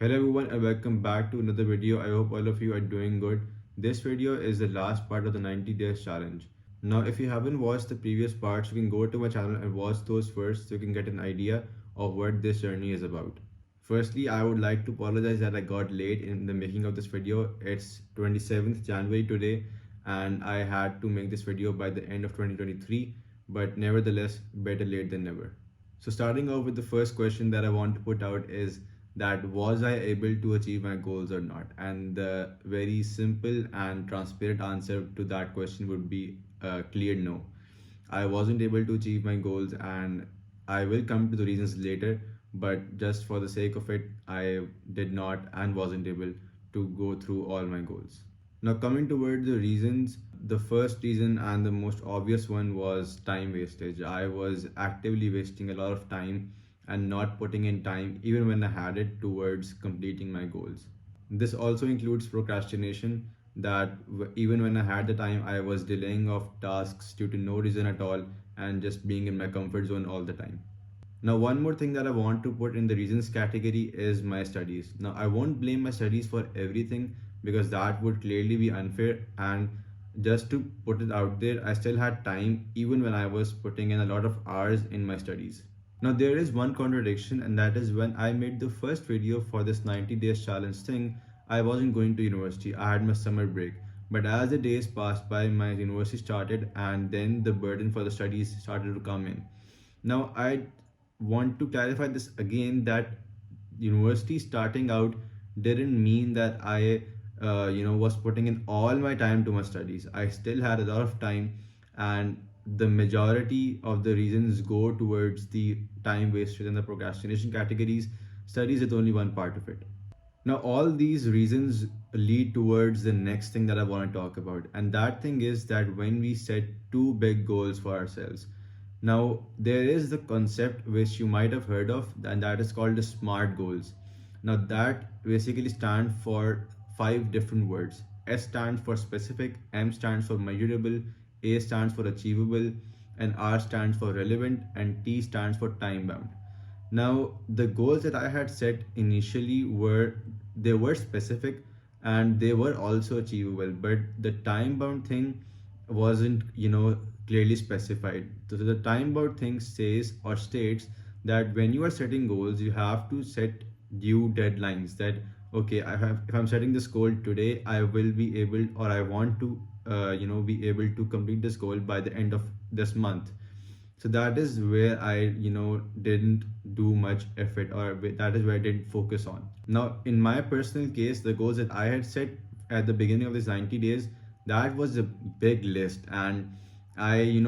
Hello everyone and welcome back to another video. I hope all of you are doing good. This video is the last part of the 90 days challenge. Now if you haven't watched the previous parts, you can go to my channel and watch those first so you can get an idea of what this journey is about. Firstly, I would like to apologize that I got late in the making of this video. It's 27th January today and I had to make this video by the end of 2023, but nevertheless better late than never. So starting off with the first question that I want to put out is that was I able to achieve my goals or not? And the very simple and transparent answer to that question would be a clear no. I wasn't able to achieve my goals, and I will come to the reasons later, but just for the sake of it, I did not and wasn't able to go through all my goals. Now, coming toward the reasons, the first reason and the most obvious one was time wastage. I was actively wasting a lot of time and not putting in time even when I had it towards completing my goals. This also includes procrastination, that even when I had the time, I was delaying of tasks due to no reason at all and just being in my comfort zone all the time. Now, one more thing that I want to put in the reasons category is my studies. Now, I won't blame my studies for everything because that would clearly be unfair. And just to put it out there, I still had time even when I was putting in a lot of hours in my studies. Now, there is one contradiction, and that is when I made the first video for this 90 days challenge thing, I wasn't going to university. I had my summer break. But as the days passed by, my university started, and then the burden for the studies started to come in. Now, I want to clarify this again that university starting out didn't mean that I was putting in all my time to my studies. I still had a lot of time, and the majority of the reasons go towards the time wasted and the procrastination categories. Studies is only one part of it. Now, all these reasons lead towards the next thing that I want to talk about, and that thing is that when we set too big goals for ourselves. Now, there is the concept which you might have heard of, and that is called the SMART goals. Now, that basically stands for five different words. S stands for specific, M stands for measurable, A stands for achievable, and R stands for relevant, and T stands for time bound. Now, the goals that I had set initially were specific and they were also achievable, but the time bound thing wasn't, clearly specified. So the time bound thing says or states that when you are setting goals, you have to set due deadlines. That okay, if I'm setting this goal today, I will be able, or I want to, be able to complete this goal by the end of this month. So that is where I didn't do much effort, or that is where I didn't focus on. Now, in my personal case, the goals that I had set at the beginning of these 90 days, that was a big list, and I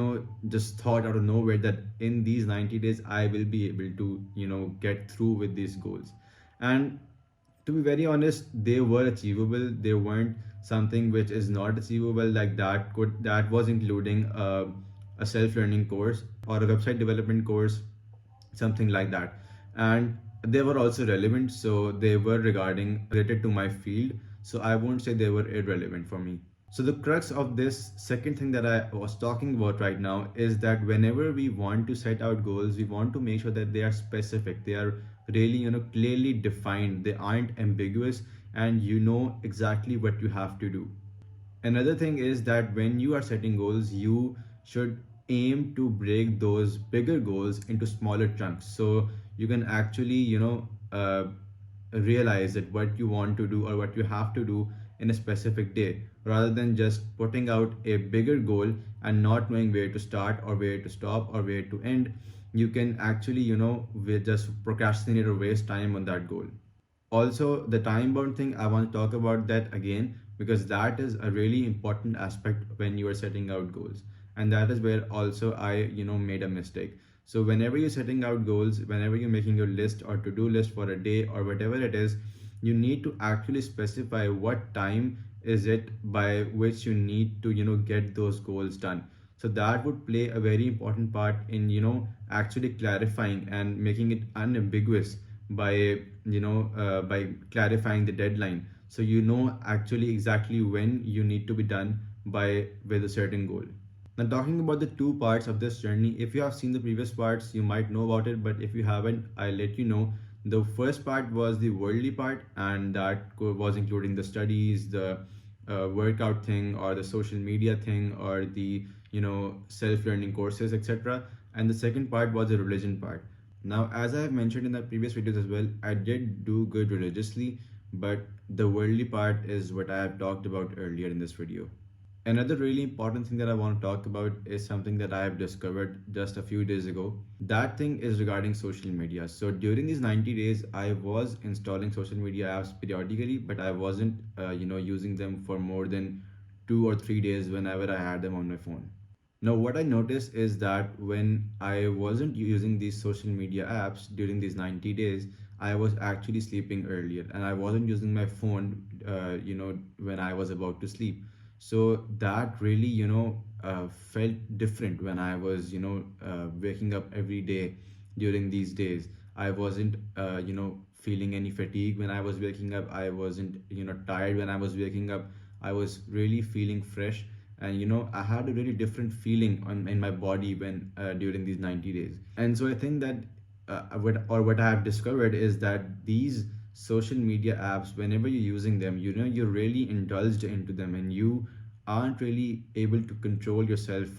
just thought out of nowhere that in these 90 days I will be able to get through with these goals. And to be very honest, they were achievable. They weren't something which is not achievable, like that was including a self-learning course or a website development course, something like that. And they were also relevant, so they were related to my field, so I won't say they were irrelevant for me. So the crux of this second thing that I was talking about right now is that whenever we want to set out goals, we want to make sure that they are specific. They are really, clearly defined. They aren't ambiguous, and you know exactly what you have to do. Another thing is that when you are setting goals, you should aim to break those bigger goals into smaller chunks, so you can actually realize that what you want to do or what you have to do in a specific day, rather than just putting out a bigger goal and not knowing where to start or where to stop or where to end. You can actually just procrastinate or waste time on that goal. Also, the time bound thing, I want to talk about that again because that is a really important aspect when you are setting out goals. And that is where also I made a mistake. So whenever you're setting out goals, whenever you're making your list or to-do list for a day or whatever it is, you need to actually specify what time is it by which you need to get those goals done. So that would play a very important part in actually clarifying and making it unambiguous by by clarifying the deadline, so actually exactly when you need to be done by with a certain goal. Now, talking about the two parts of this journey, if you have seen the previous parts, you might know about it, but if you haven't, I'll let you know The first part was the worldly part, and that was including the studies, the workout thing, or the social media thing, or the self-learning courses, etc. And the second part was the religion part. Now, as I have mentioned in the previous videos as well, I did do good religiously, but the worldly part is what I have talked about earlier in this video. Another really important thing that I want to talk about is something that I have discovered just a few days ago. That thing is regarding social media. So during these 90 days, I was installing social media apps periodically, but I wasn't, using them for more than 2 or 3 days whenever I had them on my phone. Now, what I noticed is that when I wasn't using these social media apps during these 90 days, I was actually sleeping earlier and I wasn't using my phone, when I was about to sleep. So that really, felt different when I was, waking up every day during these days. I wasn't, feeling any fatigue when I was waking up. I wasn't, tired when I was waking up. I was really feeling fresh, and I had a really different feeling in my body when during these 90 days. And so I think that what I have discovered is that these social media apps, whenever you're using them, you're really indulged into them, and you aren't really able to control yourself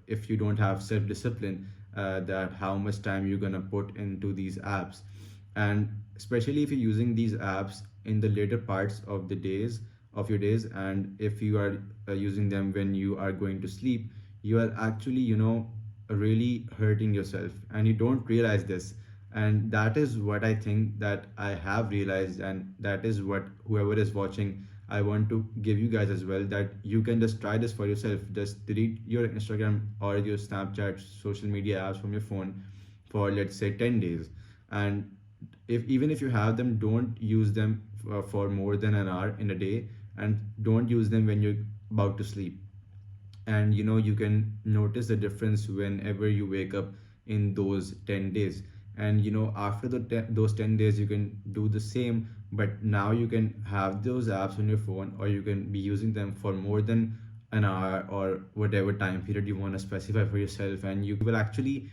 if you don't have self discipline, that how much time you're gonna put into these apps. And especially if you're using these apps in the later parts of the days of your days, and if you are using them when you are going to sleep, you are actually really hurting yourself, and you don't realize this. And that is what I think that I have realized, and that is what whoever is watching, I want to give you guys as well, that you can just try this for yourself. Just delete your Instagram or your Snapchat social media apps from your phone for, let's say, 10 days. And if even if you have them, don't use them for more than an hour in a day, and don't use them when you're about to sleep. And you can notice the difference whenever you wake up in those 10 days. And after those 10 days, you can do the same, but now you can have those apps on your phone, or you can be using them for more than an hour, or whatever time period you want to specify for yourself, and you will actually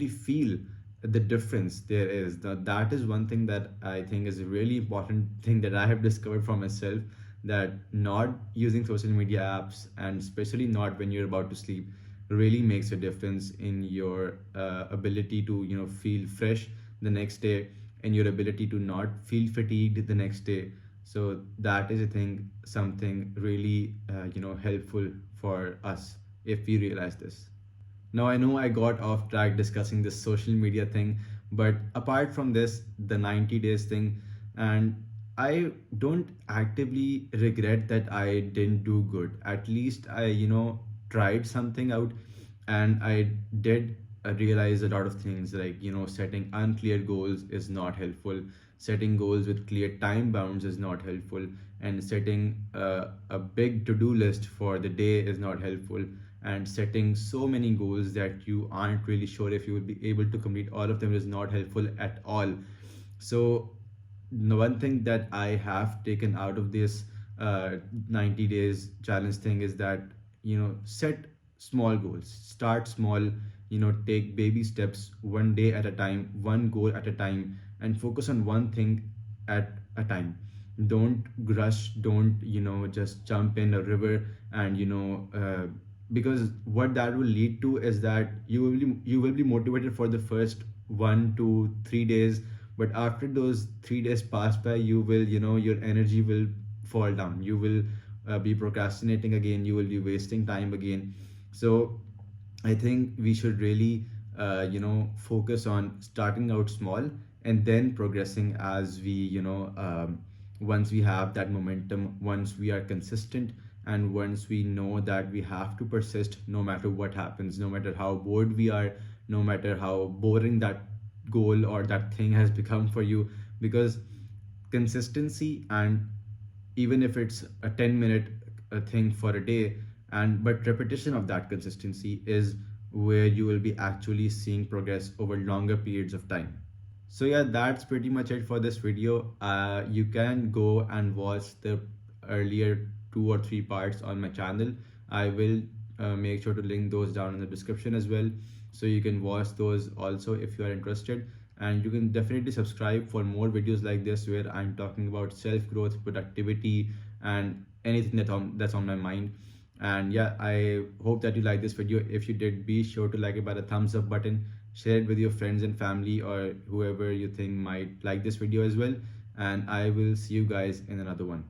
feel the difference there is. That is one thing that I think is a really important thing that I have discovered for myself, that not using social media apps, and especially not when you're about to sleep, really makes a difference in your ability to feel fresh the next day, and your ability to not feel fatigued the next day. So that is, I think, something really helpful for us if we realize this. Now, I know I got off track discussing this social media thing, but apart from this, the 90 days thing, and I don't actively regret that I didn't do good. At least I, tried something out, and I did realize a lot of things, like, setting unclear goals is not helpful, setting goals with clear time bounds is not helpful, and setting a big to-do list for the day is not helpful, and setting so many goals that you aren't really sure if you will be able to complete all of them is not helpful at all. So the one thing that I have taken out of this 90 days challenge thing is that set small goals, start small, take baby steps, one day at a time, one goal at a time, and focus on one thing at a time. Don't rush, don't just jump in a river, and because what that will lead to is that you will be motivated for the first 1 to 3 days, but after those 3 days pass by, you will your energy will fall down, you will be procrastinating again, you will be wasting time again. So I think we should really, focus on starting out small, and then progressing as we, once we have that momentum, once we are consistent, and once we know that we have to persist no matter what happens, no matter how bored we are, no matter how boring that goal or that thing has become for you. Because consistency, and even if it's a 10-minute thing for a day, and but repetition of that consistency is where you will be actually seeing progress over longer periods of time. So yeah, that's pretty much it for this video. You can go and watch the earlier 2 or 3 parts on my channel. I will make sure to link those down in the description as well, so you can watch those also if you are interested. and you can definitely subscribe for more videos like this where I'm talking about self growth, productivity, and anything that's on my mind. And yeah, I hope that you like this video. If you did, be sure to like it by the thumbs up button, share it with your friends and family or whoever you think might like this video as well, and I will see you guys in another one.